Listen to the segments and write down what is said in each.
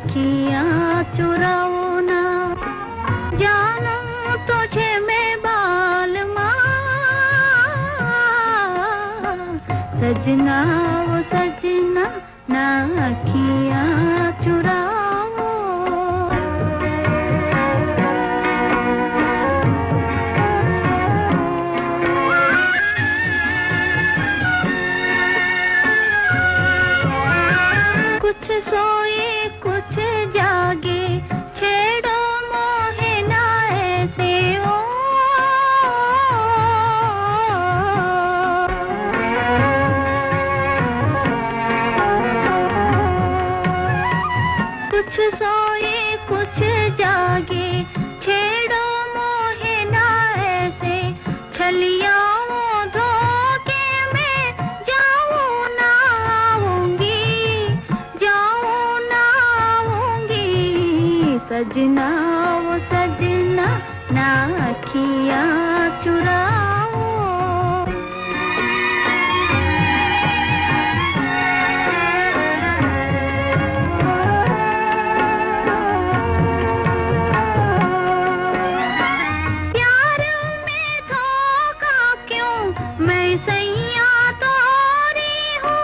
अखियाँ चुराओ ना, जानूं तुझे मैं बालमा, सजना वो सजना ना अखियाँ चुराओ। कुछ सोए कुछ जागे, छेड़ो मोहे ना ऐसे ओ, कुछ सोए कुछ जागे, छेड़ो मोहे ना ऐसे, छलियाओ धोखे में जाऊं ना आऊंगी, जाऊं ना आऊंगी, सजना वो सजना ना अखियाँ चुराओ। प्यार में धोखा क्यों, मैं सैया तोरी हूँ,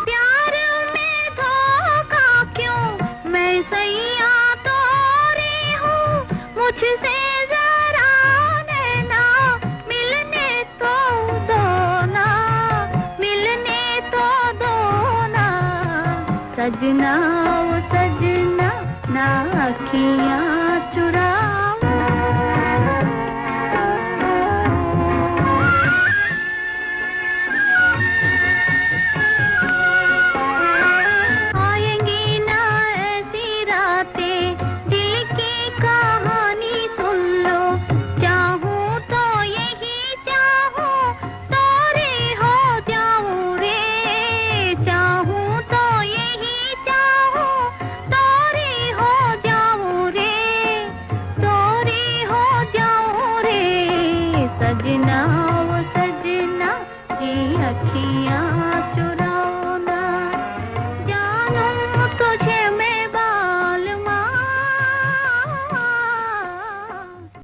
प्यार में धोखा क्यों, मैं सैया तोरी हूँ, मुझसे जरा नैना मिलने तो दो ना, मिलने तो दो ना, सजना वो सजना ना अखियाँ